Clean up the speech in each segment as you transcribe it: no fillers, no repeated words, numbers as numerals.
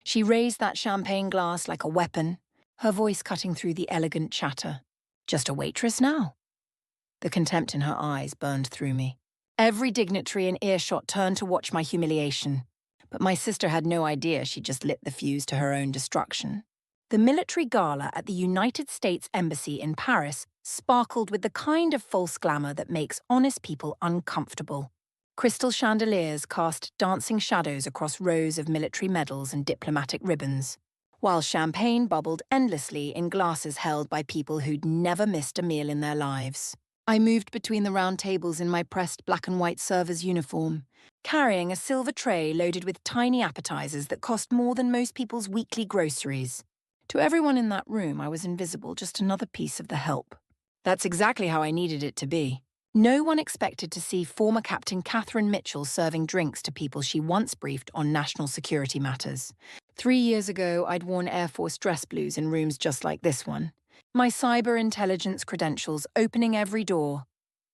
She raised that champagne glass like a weapon, her voice cutting through the elegant chatter. Just a waitress now. The contempt in her eyes burned through me. Every dignitary in earshot turned to watch my humiliation, but my sister had no idea she'd just lit the fuse to her own destruction. The military gala at the United States Embassy in Paris sparkled with the kind of false glamour that makes honest people uncomfortable. Crystal chandeliers cast dancing shadows across rows of military medals and diplomatic ribbons, while champagne bubbled endlessly in glasses held by people who'd never missed a meal in their lives. I moved between the round tables in my pressed black and white server's uniform, carrying a silver tray loaded with tiny appetizers that cost more than most people's weekly groceries. To everyone in that room, I was invisible, just another piece of the help. That's exactly how I needed it to be. No one expected to see former Captain Catherine Mitchell serving drinks to people she once briefed on national security matters. 3 years ago, I'd worn Air Force dress blues in rooms just like this one. My cyber intelligence credentials opening every door.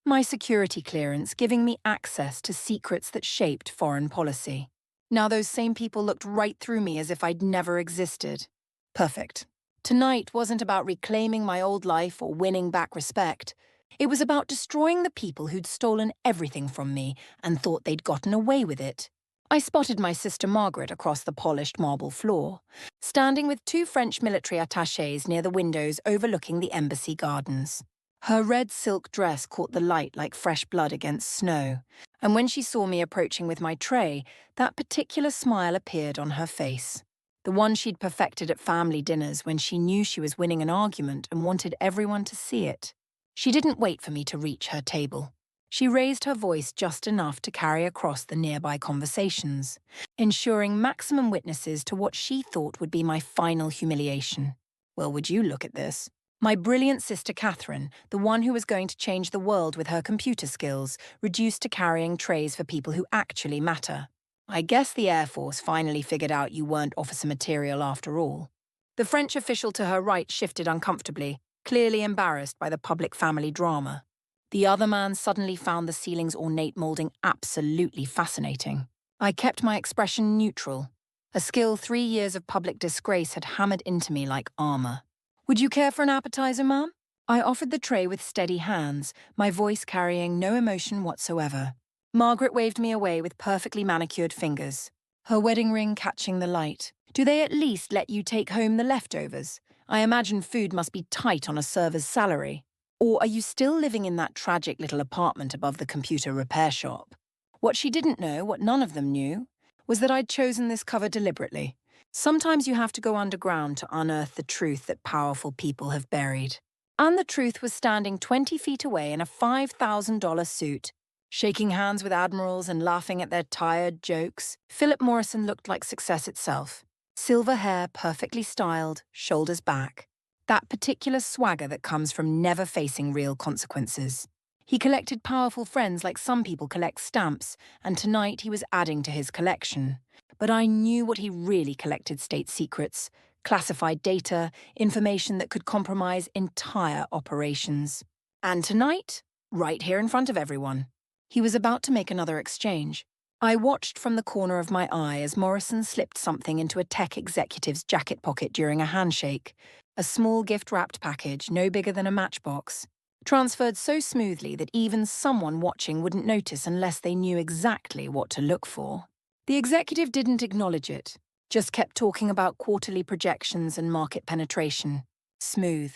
My security clearance giving me access to secrets that shaped foreign policy. Now those same people looked right through me as if I'd never existed. Perfect. Tonight wasn't about reclaiming my old life or winning back respect. It was about destroying the people who'd stolen everything from me and thought they'd gotten away with it. I spotted my sister Margaret across the polished marble floor, standing with 2 French military attachés near the windows overlooking the embassy gardens. Her red silk dress caught the light like fresh blood against snow, and when she saw me approaching with my tray, that particular smile appeared on her face. The one she'd perfected at family dinners when she knew she was winning an argument and wanted everyone to see it. She didn't wait for me to reach her table. She raised her voice just enough to carry across the nearby conversations, ensuring maximum witnesses to what she thought would be my final humiliation. Well, would you look at this? My brilliant sister Catherine, the one who was going to change the world with her computer skills, reduced to carrying trays for people who actually matter. I guess the Air Force finally figured out you weren't officer material after all. The French official to her right shifted uncomfortably, clearly embarrassed by the public family drama. The other man suddenly found the ceiling's ornate moulding absolutely fascinating. I kept my expression neutral, a skill 3 years of public disgrace had hammered into me like armor. Would you care for an appetizer, ma'am? I offered the tray with steady hands, my voice carrying no emotion whatsoever. Margaret waved me away with perfectly manicured fingers, her wedding ring catching the light. Do they at least let you take home the leftovers? I imagine food must be tight on a server's salary. Or are you still living in that tragic little apartment above the computer repair shop? What she didn't know, what none of them knew, was that I'd chosen this cover deliberately. Sometimes you have to go underground to unearth the truth that powerful people have buried. And the truth was standing 20 feet away in a $5,000 suit, shaking hands with admirals and laughing at their tired jokes. Philip Morrison looked like success itself. Silver hair perfectly styled, shoulders back. That particular swagger that comes from never facing real consequences. He collected powerful friends like some people collect stamps, and tonight he was adding to his collection. But I knew what he really collected: state secrets, classified data, information that could compromise entire operations. And tonight, right here in front of everyone, he was about to make another exchange. I watched from the corner of my eye as Morrison slipped something into a tech executive's jacket pocket during a handshake. A small gift-wrapped package, no bigger than a matchbox, transferred so smoothly that even someone watching wouldn't notice unless they knew exactly what to look for. The executive didn't acknowledge it, just kept talking about quarterly projections and market penetration. Smooth,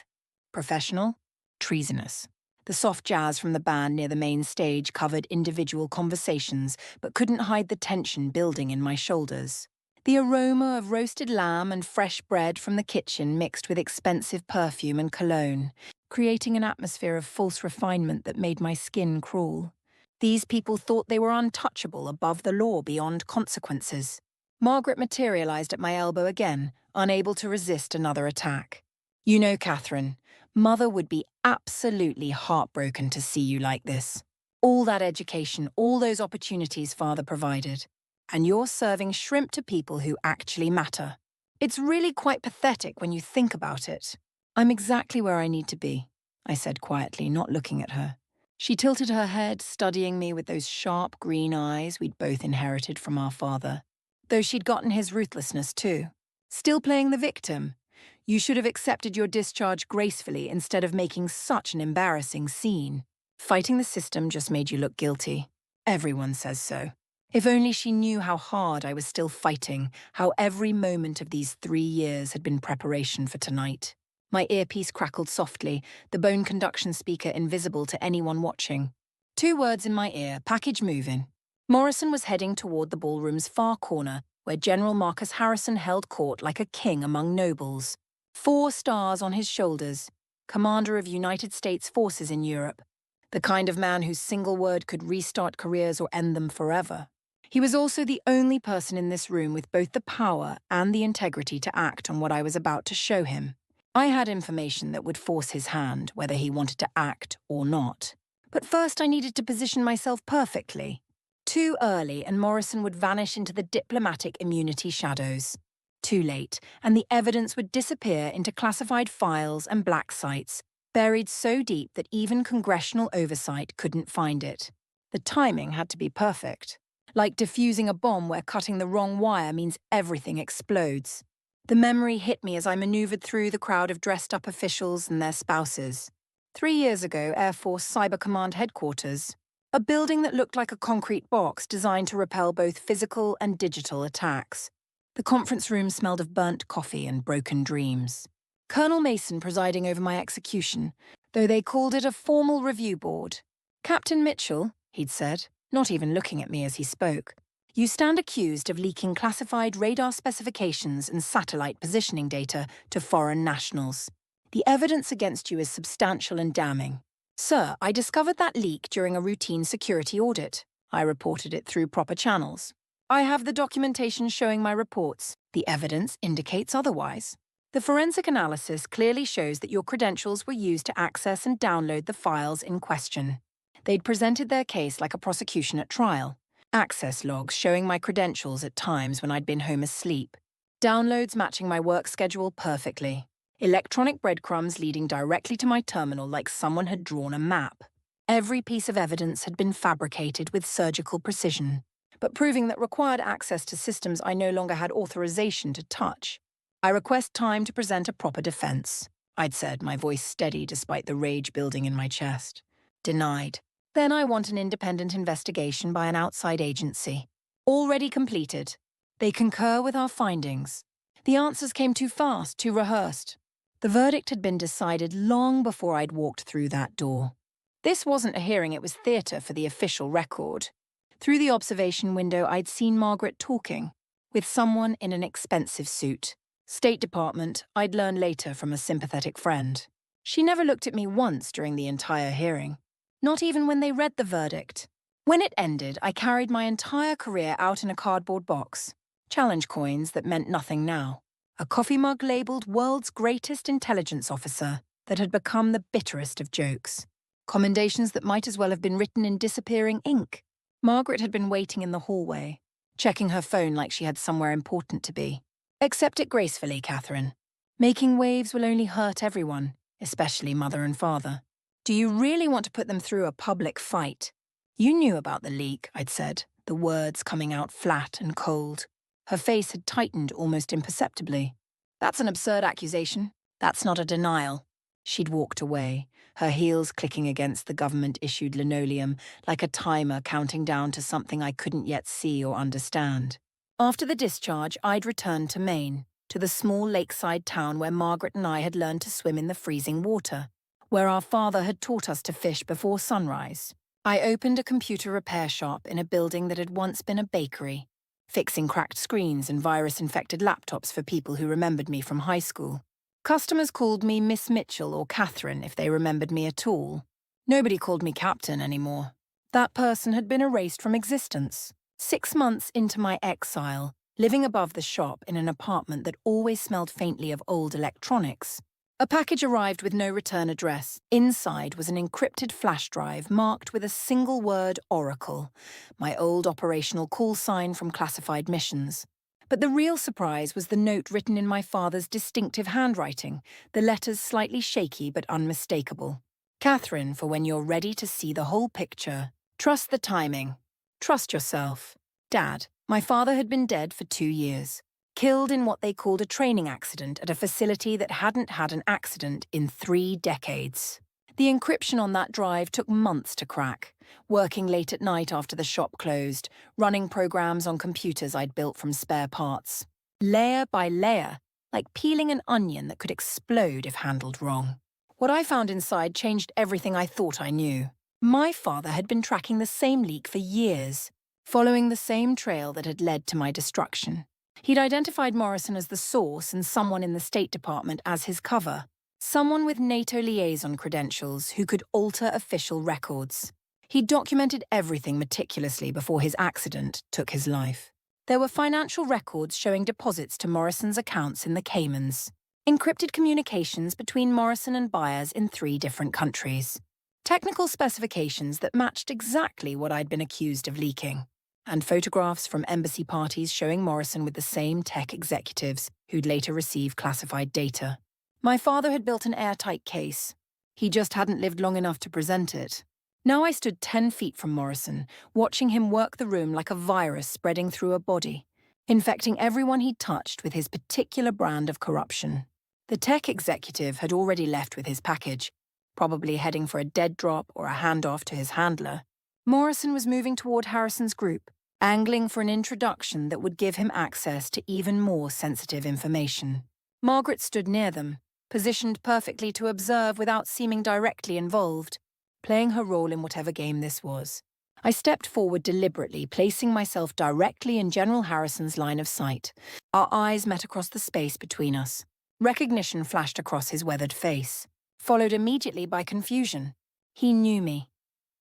professional, treasonous. The soft jazz from the band near the main stage covered individual conversations, but couldn't hide the tension building in my shoulders. The aroma of roasted lamb and fresh bread from the kitchen mixed with expensive perfume and cologne, creating an atmosphere of false refinement that made my skin crawl. These people thought they were untouchable, above the law, beyond consequences. Margaret materialized at my elbow again, unable to resist another attack. You know, Catherine, Mother would be absolutely heartbroken to see you like this. All that education, all those opportunities Father provided. And you're serving shrimp to people who actually matter. It's really quite pathetic when you think about it. I'm exactly where I need to be, I said quietly, not looking at her. She tilted her head, studying me with those sharp green eyes we'd both inherited from our father, though she'd gotten his ruthlessness too. Still playing the victim? You should have accepted your discharge gracefully instead of making such an embarrassing scene. Fighting the system just made you look guilty. Everyone says so. If only she knew how hard I was still fighting, how every moment of these 3 years had been preparation for tonight. My earpiece crackled softly, the bone conduction speaker invisible to anyone watching. 2 words in my ear, package moving. Morrison was heading toward the ballroom's far corner, where General Marcus Harrison held court like a king among nobles. 4 stars on his shoulders, commander of United States forces in Europe. The kind of man whose single word could restart careers or end them forever. He was also the only person in this room with both the power and the integrity to act on what I was about to show him. I had information that would force his hand, whether he wanted to act or not. But first I needed to position myself perfectly. Too early, and Morrison would vanish into the diplomatic immunity shadows. Too late, and the evidence would disappear into classified files and black sites, buried so deep that even congressional oversight couldn't find it. The timing had to be perfect. Like defusing a bomb where cutting the wrong wire means everything explodes. The memory hit me as I maneuvered through the crowd of dressed-up officials and their spouses. 3 years ago, Air Force Cyber Command Headquarters. A building that looked like a concrete box designed to repel both physical and digital attacks. The conference room smelled of burnt coffee and broken dreams. Colonel Mason presiding over my execution, though they called it a formal review board. "Captain Mitchell," he'd said, not even looking at me as he spoke, "you stand accused of leaking classified radar specifications and satellite positioning data to foreign nationals. The evidence against you is substantial and damning. Sir, I discovered that leak during a routine security audit. I reported it through proper channels. I have the documentation showing my reports. The evidence indicates otherwise. The forensic analysis clearly shows that your credentials were used to access and download the files in question. They'd presented their case like a prosecution at trial. Access logs showing my credentials at times when I'd been home asleep. Downloads matching my work schedule perfectly. Electronic breadcrumbs leading directly to my terminal like someone had drawn a map. Every piece of evidence had been fabricated with surgical precision, but proving that required access to systems I no longer had authorization to touch. "I request time to present a proper defense," I'd said, my voice steady despite the rage building in my chest. Denied. "Then I want an independent investigation by an outside agency. Already completed. They concur with our findings. The answers came too fast, too rehearsed." The verdict had been decided long before I'd walked through that door. This wasn't a hearing, it was theatre for the official record. Through the observation window, I'd seen Margaret talking with someone in an expensive suit. State Department, I'd learn later from a sympathetic friend. She never looked at me once during the entire hearing. Not even when they read the verdict. When it ended, I carried my entire career out in a cardboard box. Challenge coins that meant nothing now. A coffee mug labelled World's Greatest Intelligence Officer that had become the bitterest of jokes. Commendations that might as well have been written in disappearing ink. Margaret had been waiting in the hallway, checking her phone like she had somewhere important to be. "Accept it gracefully, Catherine. Making waves will only hurt everyone, especially mother and father. Do you really want to put them through a public fight?" "You knew about the leak," I'd said, the words coming out flat and cold. Her face had tightened almost imperceptibly. "That's an absurd accusation. That's not a denial." She'd walked away, her heels clicking against the government-issued linoleum like a timer counting down to something I couldn't yet see or understand. After the discharge, I'd returned to Maine, to the small lakeside town where Margaret and I had learned to swim in the freezing water, where our father had taught us to fish before sunrise. I opened a computer repair shop in a building that had once been a bakery, fixing cracked screens and virus-infected laptops for people who remembered me from high school. Customers called me Miss Mitchell or Catherine if they remembered me at all. Nobody called me Captain anymore. That person had been erased from existence. 6 months into my exile, living above the shop in an apartment that always smelled faintly of old electronics, a package arrived with no return address. Inside was an encrypted flash drive marked with a single word Oracle, my old operational call sign from classified missions. But the real surprise was the note written in my father's distinctive handwriting, the letters slightly shaky but unmistakable. "Catherine, for when you're ready to see the whole picture, trust the timing. Trust yourself. Dad." My father had been dead for 2 years. killed in what they called a training accident at a facility that hadn't had an accident in 3 decades. The encryption on that drive took months to crack, working late at night after the shop closed, running programs on computers I'd built from spare parts. Layer by layer, like peeling an onion that could explode if handled wrong. What I found inside changed everything I thought I knew. My father had been tracking the same leak for years, following the same trail that had led to my destruction. He'd identified Morrison as the source and someone in the State Department as his cover. Someone with NATO liaison credentials who could alter official records. He'd documented everything meticulously before his accident took his life. There were financial records showing deposits to Morrison's accounts in the Caymans. Encrypted communications between Morrison and buyers in 3 different countries. Technical specifications that matched exactly what I'd been accused of leaking. And photographs from embassy parties showing Morrison with the same tech executives who'd later receive classified data. My father had built an airtight case. He just hadn't lived long enough to present it. Now I stood 10 feet from Morrison, watching him work the room like a virus spreading through a body, infecting everyone he'd touched with his particular brand of corruption. The tech executive had already left with his package, probably heading for a dead drop or a handoff to his handler. Morrison was moving toward Harrison's group, angling for an introduction that would give him access to even more sensitive information. Margaret stood near them, positioned perfectly to observe without seeming directly involved, playing her role in whatever game this was. I stepped forward deliberately, placing myself directly in General Harrison's line of sight. Our eyes met across the space between us. Recognition flashed across his weathered face, followed immediately by confusion. He knew me,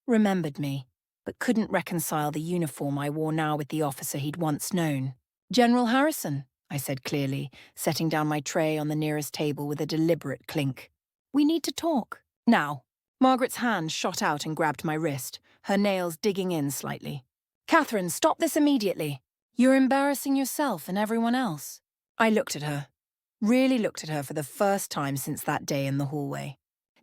remembered me, but couldn't reconcile the uniform I wore now with the officer he'd once known. "General Harrison," I said clearly, setting down my tray on the nearest table with a deliberate clink. "We need to talk. Now." Margaret's hand shot out and grabbed my wrist, her nails digging in slightly. "Catherine, stop this immediately. You're embarrassing yourself and everyone else." I looked at her. Really looked at her for the first time since that day in the hallway.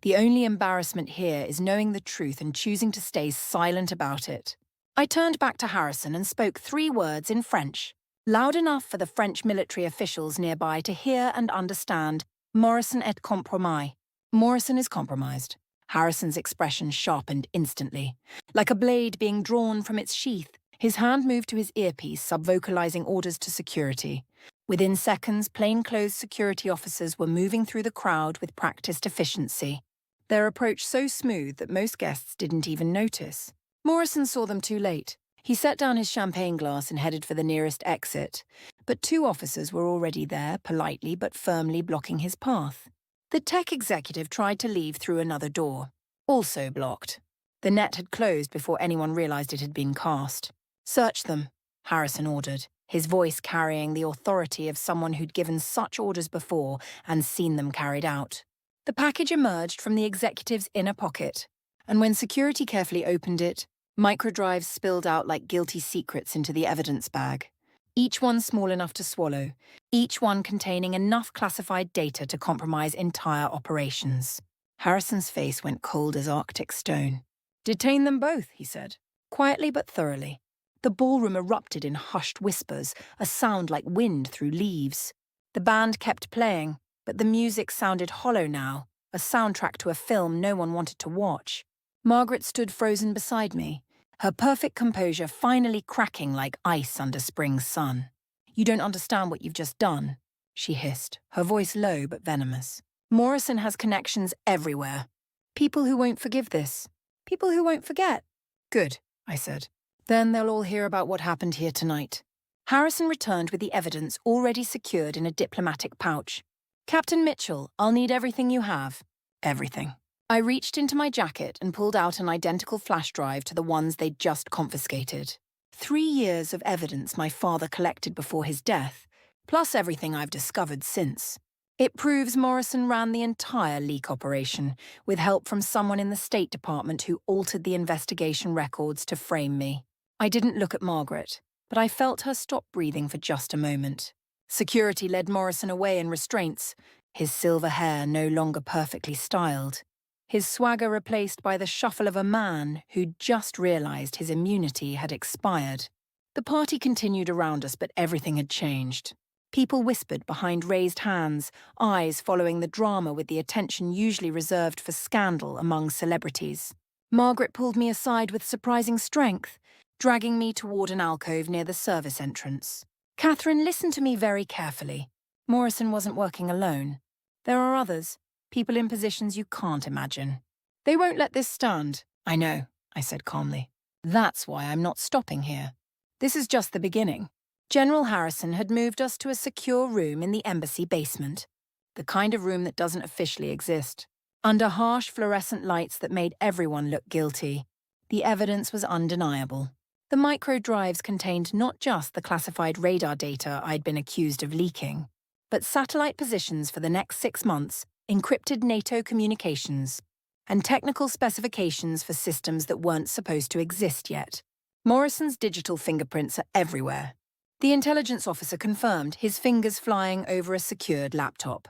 The only embarrassment here is knowing the truth and choosing to stay silent about it. I turned back to Harrison and spoke 3 words in French, loud enough for the French military officials nearby to hear and understand. "Morrison est compromis." Morrison is compromised. Harrison's expression sharpened instantly. Like a blade being drawn from its sheath, his hand moved to his earpiece, subvocalizing orders to security. Within seconds, plainclothes security officers were moving through the crowd with practiced efficiency. Their approach so smooth that most guests didn't even notice. Morrison saw them too late. He set down his champagne glass and headed for the nearest exit. But 2 officers were already there, politely but firmly blocking his path. The tech executive tried to leave through another door, also blocked. The net had closed before anyone realized it had been cast. "Search them," Harrison ordered, his voice carrying the authority of someone who'd given such orders before and seen them carried out. The package emerged from the executive's inner pocket, and when security carefully opened it, microdrives spilled out like guilty secrets into the evidence bag. Each one small enough to swallow, each one containing enough classified data to compromise entire operations. Harrison's face went cold as Arctic stone. "Detain them both," he said, quietly but thoroughly. The ballroom erupted in hushed whispers, a sound like wind through leaves. The band kept playing, but the music sounded hollow now, a soundtrack to a film no one wanted to watch. Margaret stood frozen beside me, her perfect composure finally cracking like ice under spring's sun. "You don't understand what you've just done," she hissed, her voice low but venomous. "Morrison has connections everywhere. People who won't forgive this. People who won't forget." "Good," I said. "Then they'll all hear about what happened here tonight." Harrison returned with the evidence already secured in a diplomatic pouch. "Captain Mitchell, I'll need everything you have." Everything. I reached into my jacket and pulled out an identical flash drive to the ones they'd just confiscated. 3 years of evidence my father collected before his death, plus everything I've discovered since. It proves Morrison ran the entire leak operation, with help from someone in the State Department who altered the investigation records to frame me. I didn't look at Margaret, but I felt her stop breathing for just a moment. Security led Morrison away in restraints, his silver hair no longer perfectly styled, his swagger replaced by the shuffle of a man who'd just realized his immunity had expired. The party continued around us, but everything had changed. People whispered behind raised hands, eyes following the drama with the attention usually reserved for scandal among celebrities. Margaret pulled me aside with surprising strength, dragging me toward an alcove near the service entrance. Catherine listened to me very carefully. Morrison wasn't working alone. There are others, people in positions you can't imagine. They won't let this stand. I know, I said calmly. That's why I'm not stopping here. This is just the beginning. General Harrison had moved us to a secure room in the embassy basement, the kind of room that doesn't officially exist. Under harsh fluorescent lights that made everyone look guilty, the evidence was undeniable. The micro drives contained not just the classified radar data I'd been accused of leaking, but satellite positions for the next 6 months, encrypted NATO communications, and technical specifications for systems that weren't supposed to exist yet. Morrison's digital fingerprints are everywhere. The intelligence officer confirmed, his fingers flying over a secured laptop.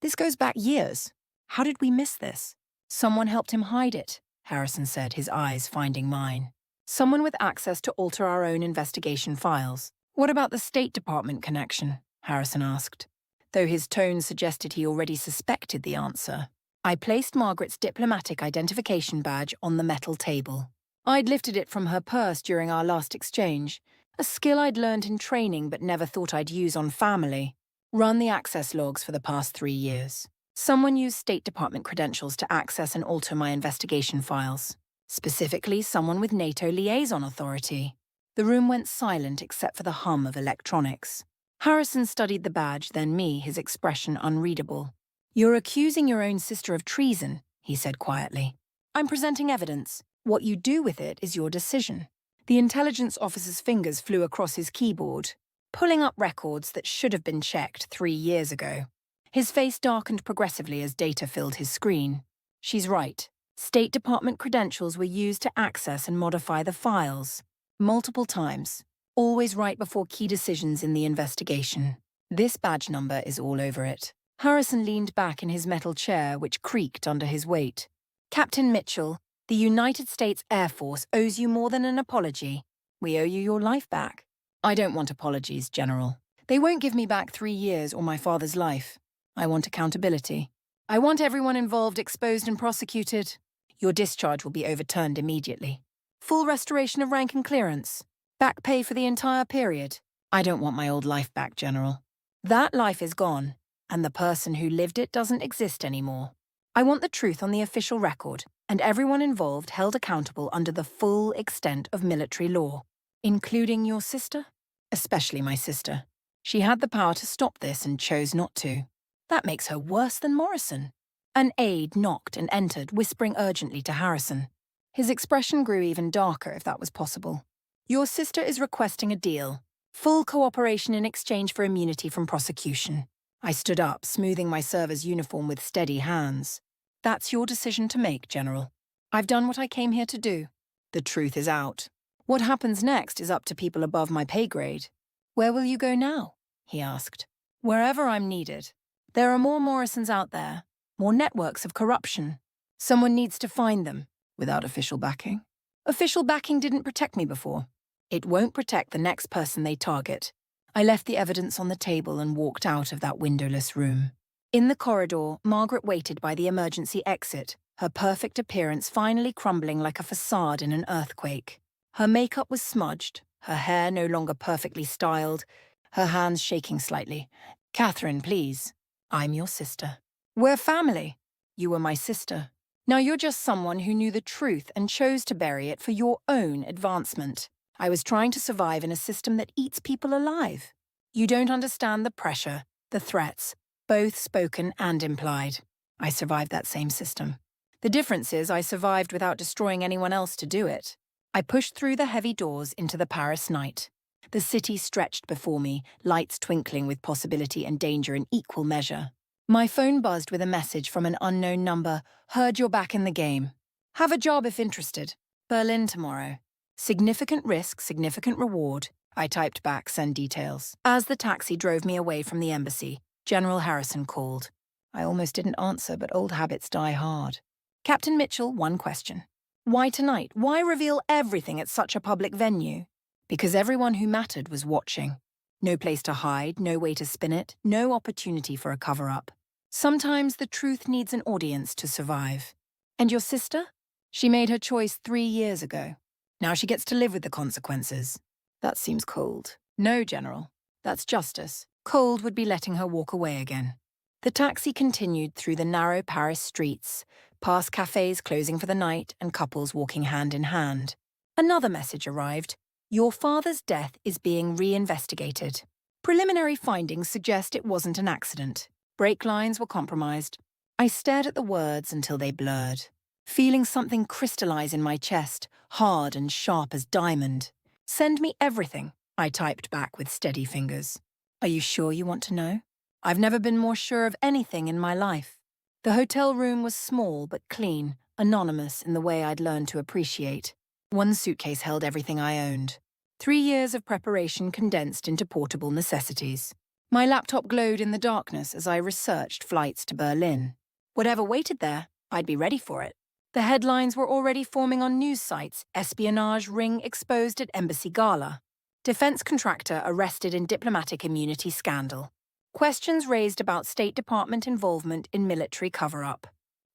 This goes back years. How did we miss this? Someone helped him hide it, Harrison said, his eyes finding mine. Someone with access to alter our own investigation files. What about the State Department connection? Harrison asked, though his tone suggested he already suspected the answer. I placed Margaret's diplomatic identification badge on the metal table. I'd lifted it from her purse during our last exchange, a skill I'd learned in training but never thought I'd use on family. Run the access logs for the past 3 years. Someone used State Department credentials to access and alter my investigation files. Specifically, someone with NATO liaison authority. The room went silent except for the hum of electronics. Harrison studied the badge, then me, his expression unreadable. You're accusing your own sister of treason, he said quietly. I'm presenting evidence. What you do with it is your decision. The intelligence officer's fingers flew across his keyboard, pulling up records that should have been checked 3 years ago. His face darkened progressively as data filled his screen. She's right. State Department credentials were used to access and modify the files. Multiple times. Always right before key decisions in the investigation. This badge number is all over it. Harrison leaned back in his metal chair, which creaked under his weight. Captain Mitchell, the United States Air Force owes you more than an apology. We owe you your life back. I don't want apologies, General. They won't give me back 3 years or my father's life. I want accountability. I want everyone involved exposed and prosecuted. Your discharge will be overturned immediately. Full restoration of rank and clearance. Back pay for the entire period. I don't want my old life back, General. That life is gone, and the person who lived it doesn't exist anymore. I want the truth on the official record, and everyone involved held accountable under the full extent of military law. Including your sister? Especially my sister. She had the power to stop this and chose not to. That makes her worse than Morrison. An aide knocked and entered, whispering urgently to Harrison. His expression grew even darker, if that was possible. Your sister is requesting a deal. Full cooperation in exchange for immunity from prosecution. I stood up, smoothing my server's uniform with steady hands. That's your decision to make, General. I've done what I came here to do. The truth is out. What happens next is up to people above my pay grade. Where will you go now? He asked. Wherever I'm needed. There are more Morrisons out there, more networks of corruption. Someone needs to find them, without official backing. Official backing didn't protect me before. It won't protect the next person they target. I left the evidence on the table and walked out of that windowless room. In the corridor, Margaret waited by the emergency exit, her perfect appearance finally crumbling like a facade in an earthquake. Her makeup was smudged, her hair no longer perfectly styled, her hands shaking slightly. Catherine, please. I'm your sister. We're family. You were my sister. Now you're just someone who knew the truth and chose to bury it for your own advancement. I was trying to survive in a system that eats people alive. You don't understand the pressure, the threats, both spoken and implied. I survived that same system. The difference is I survived without destroying anyone else to do it. I pushed through the heavy doors into the Paris night. The city stretched before me, lights twinkling with possibility and danger in equal measure. My phone buzzed with a message from an unknown number. Heard you're back in the game. Have a job if interested. Berlin tomorrow. Significant risk, significant reward. I typed back, send details. As the taxi drove me away from the embassy, General Harrison called. I almost didn't answer, but old habits die hard. Captain Mitchell, one question. Why tonight? Why reveal everything at such a public venue? Because everyone who mattered was watching. No place to hide, no way to spin it, no opportunity for a cover-up. Sometimes the truth needs an audience to survive. And your sister? She made her choice 3 years ago. Now she gets to live with the consequences. That seems cold. No, General. That's justice. Cold would be letting her walk away again. The taxi continued through the narrow Paris streets, past cafes closing for the night and couples walking hand in hand. Another message arrived. Your father's death is being reinvestigated. Preliminary findings suggest it wasn't an accident. Brake lines were compromised. I stared at the words until they blurred, feeling something crystallize in my chest, hard and sharp as diamond. Send me everything, I typed back with steady fingers. Are you sure you want to know? I've never been more sure of anything in my life. The hotel room was small but clean, anonymous in the way I'd learned to appreciate. One suitcase held everything I owned. 3 years of preparation condensed into portable necessities. My laptop glowed in the darkness as I researched flights to Berlin. Whatever waited there, I'd be ready for it. The headlines were already forming on news sites: espionage ring exposed at embassy gala. Defense contractor arrested in diplomatic immunity scandal. Questions raised about State Department involvement in military cover-up.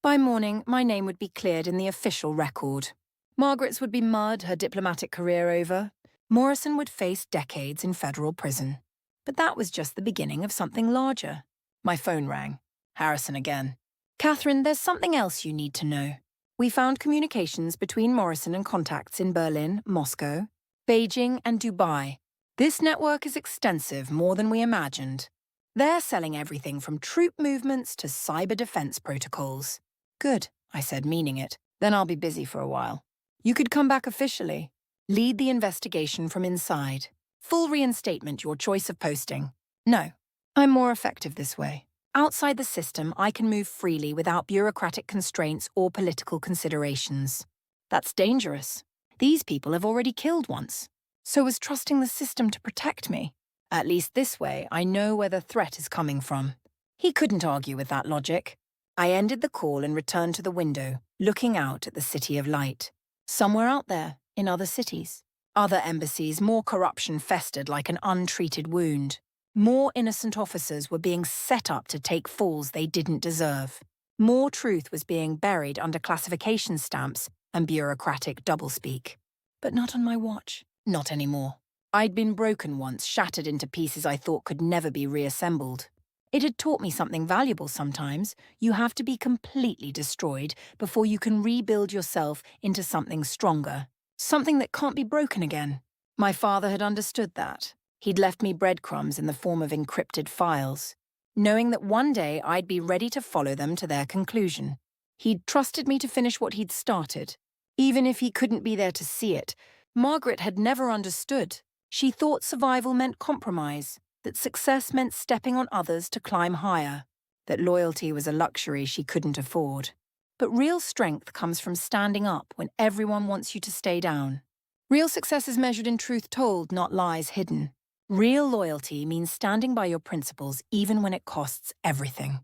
By morning, my name would be cleared in the official record. Margaret's would be mud, her diplomatic career over. Morrison would face decades in federal prison. But that was just the beginning of something larger. My phone rang. Harrison again. Catherine, there's something else you need to know. We found communications between Morrison and contacts in Berlin, Moscow, Beijing, and Dubai. This network is extensive, more than we imagined. They're selling everything from troop movements to cyber defense protocols. Good, I said, meaning it. Then I'll be busy for a while. You could come back officially. Lead the investigation from inside. Full reinstatement, your choice of posting. No, I'm more effective this way. Outside the system, I can move freely without bureaucratic constraints or political considerations. That's dangerous. These people have already killed once. So is trusting the system to protect me. At least this way, I know where the threat is coming from. He couldn't argue with that logic. I ended the call and returned to the window, looking out at the city of light. Somewhere out there, in other cities. Other embassies, more corruption festered like an untreated wound. More innocent officers were being set up to take falls they didn't deserve. More truth was being buried under classification stamps and bureaucratic doublespeak. But not on my watch. Not anymore. I'd been broken once, shattered into pieces I thought could never be reassembled. It had taught me something valuable sometimes. You have to be completely destroyed before you can rebuild yourself into something stronger. Something that can't be broken again. My father had understood that. He'd left me breadcrumbs in the form of encrypted files, knowing that one day I'd be ready to follow them to their conclusion. He'd trusted me to finish what he'd started, even if he couldn't be there to see it. Margaret had never understood. She thought survival meant compromise, that success meant stepping on others to climb higher, that loyalty was a luxury she couldn't afford. But real strength comes from standing up when everyone wants you to stay down. Real success is measured in truth told, not lies hidden. Real loyalty means standing by your principles even when it costs everything.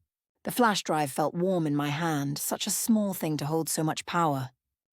The flash drive felt warm in my hand, such a small thing to hold so much power.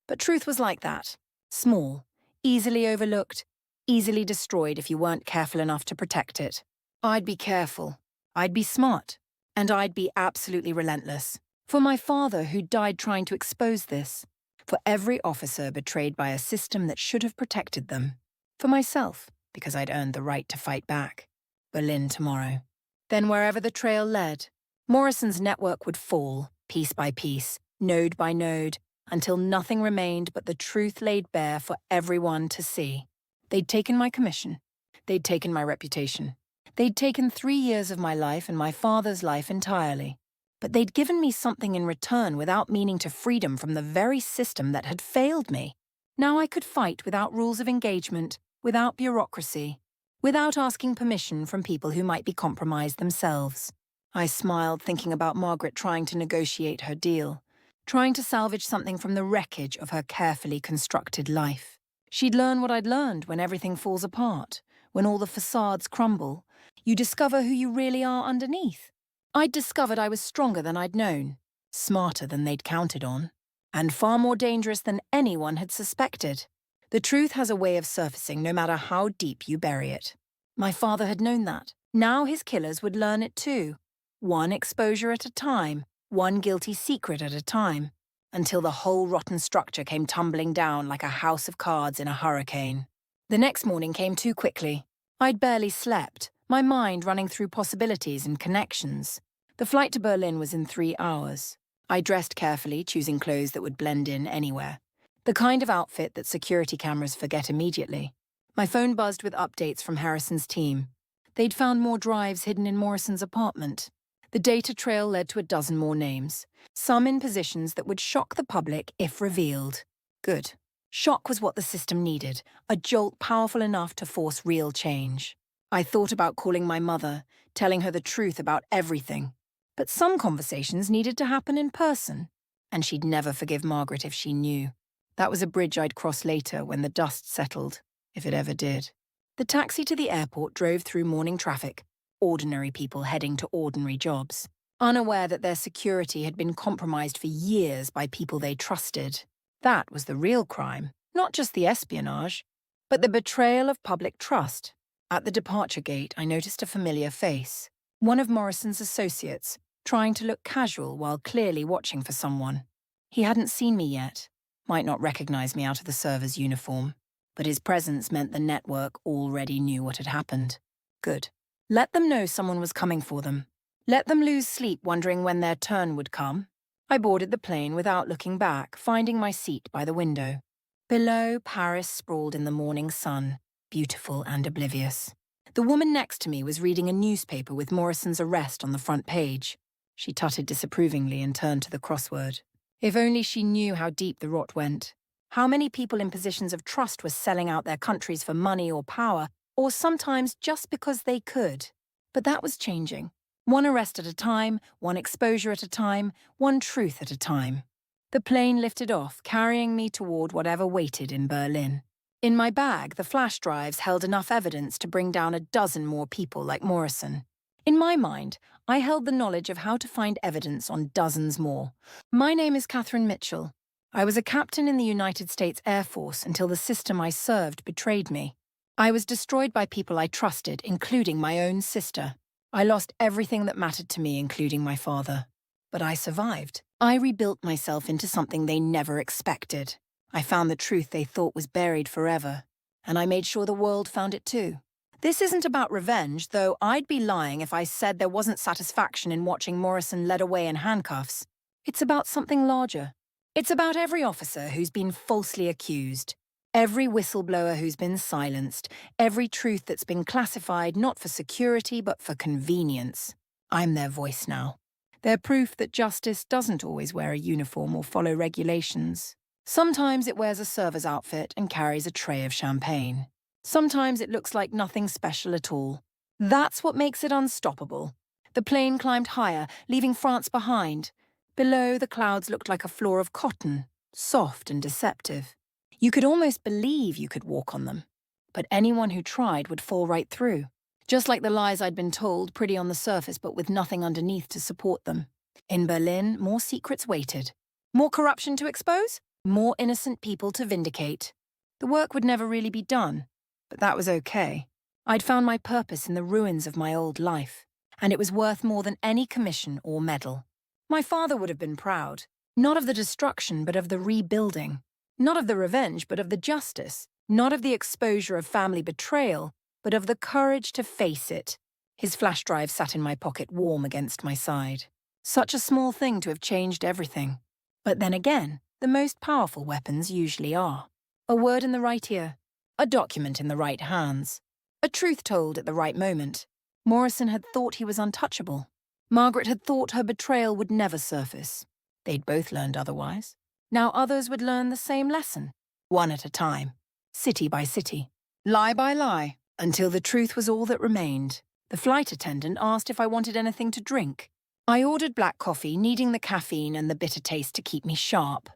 But truth was like that. Small, easily overlooked, easily destroyed if you weren't careful enough to protect it. I'd be careful. I'd be smart. And I'd be absolutely relentless. For my father, who died trying to expose this. For every officer betrayed by a system that should have protected them. For myself, because I'd earned the right to fight back. Berlin tomorrow. Then wherever the trail led, Morrison's network would fall, piece by piece, node by node, until nothing remained but the truth laid bare for everyone to see. They'd taken my commission. They'd taken my reputation. They'd taken 3 years of my life and my father's life entirely. But they'd given me something in return without meaning to freedom from the very system that had failed me. Now I could fight without rules of engagement, without bureaucracy, without asking permission from people who might be compromised themselves. I smiled, thinking about Margaret trying to negotiate her deal, trying to salvage something from the wreckage of her carefully constructed life. She'd learn what I'd learned: when everything falls apart, when all the facades crumble, you discover who you really are underneath. I'd discovered I was stronger than I'd known, smarter than they'd counted on, and far more dangerous than anyone had suspected. The truth has a way of surfacing no matter how deep you bury it. My father had known that. Now his killers would learn it too. One exposure at a time, one guilty secret at a time, until the whole rotten structure came tumbling down like a house of cards in a hurricane. The next morning came too quickly. I'd barely slept, my mind running through possibilities and connections. The flight to Berlin was in 3 hours. I dressed carefully, choosing clothes that would blend in anywhere. The kind of outfit that security cameras forget immediately. My phone buzzed with updates from Harrison's team. They'd found more drives hidden in Morrison's apartment. The data trail led to a dozen more names, some in positions that would shock the public if revealed. Good. Shock was what the system needed, a jolt powerful enough to force real change. I thought about calling my mother, telling her the truth about everything. But some conversations needed to happen in person, and she'd never forgive Margaret if she knew. That was a bridge I'd cross later when the dust settled, if it ever did. The taxi to the airport drove through morning traffic, ordinary people heading to ordinary jobs, unaware that their security had been compromised for years by people they trusted. That was the real crime, not just the espionage, but the betrayal of public trust. At the departure gate, I noticed a familiar face, one of Morrison's associates, trying to look casual while clearly watching for someone. He hadn't seen me yet, might not recognize me out of the server's uniform, but his presence meant the network already knew what had happened. Good. Let them know someone was coming for them. Let them lose sleep wondering when their turn would come. I boarded the plane without looking back, finding my seat by the window. Below, Paris sprawled in the morning sun, beautiful and oblivious. The woman next to me was reading a newspaper with Morrison's arrest on the front page. She tutted disapprovingly and turned to the crossword. If only she knew how deep the rot went. How many people in positions of trust were selling out their countries for money or power, or sometimes just because they could. But that was changing. One arrest at a time, one exposure at a time, one truth at a time. The plane lifted off, carrying me toward whatever waited in Berlin. In my bag, the flash drives held enough evidence to bring down a dozen more people like Morrison. In my mind, I held the knowledge of how to find evidence on dozens more. My name is Catherine Mitchell. I was a captain in the United States Air Force until the system I served betrayed me. I was destroyed by people I trusted, including my own sister. I lost everything that mattered to me, including my father. But I survived. I rebuilt myself into something they never expected. I found the truth they thought was buried forever, and I made sure the world found it too. This isn't about revenge, though I'd be lying if I said there wasn't satisfaction in watching Morrison led away in handcuffs. It's about something larger. It's about every officer who's been falsely accused, every whistleblower who's been silenced, every truth that's been classified not for security but for convenience. I'm their voice now. They're proof that justice doesn't always wear a uniform or follow regulations. Sometimes it wears a server's outfit and carries a tray of champagne. Sometimes it looks like nothing special at all. That's what makes it unstoppable. The plane climbed higher, leaving France behind. Below, the clouds looked like a floor of cotton, soft and deceptive. You could almost believe you could walk on them. But anyone who tried would fall right through. Just like the lies I'd been told, pretty on the surface but with nothing underneath to support them. In Berlin, more secrets waited. More corruption to expose? More innocent people to vindicate. The work would never really be done. But that was okay. I'd found my purpose in the ruins of my old life, and it was worth more than any commission or medal. My father would have been proud, not of the destruction but of the rebuilding, not of the revenge but of the justice, not of the exposure of family betrayal, but of the courage to face it. His flash drive sat in my pocket warm against my side. Such a small thing to have changed everything. But then again, the most powerful weapons usually are. A word in the right ear. A document in the right hands. A truth told at the right moment. Morrison had thought he was untouchable. Margaret had thought her betrayal would never surface. They'd both learned otherwise. Now others would learn the same lesson, one at a time, city by city, lie by lie, until the truth was all that remained. The flight attendant asked if I wanted anything to drink. I ordered black coffee, needing the caffeine and the bitter taste to keep me sharp.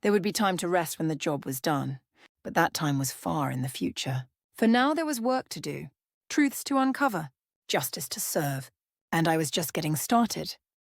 There would be time to rest when the job was done. But that time was far in the future. For now there was work to do, truths to uncover, justice to serve, and I was just getting started.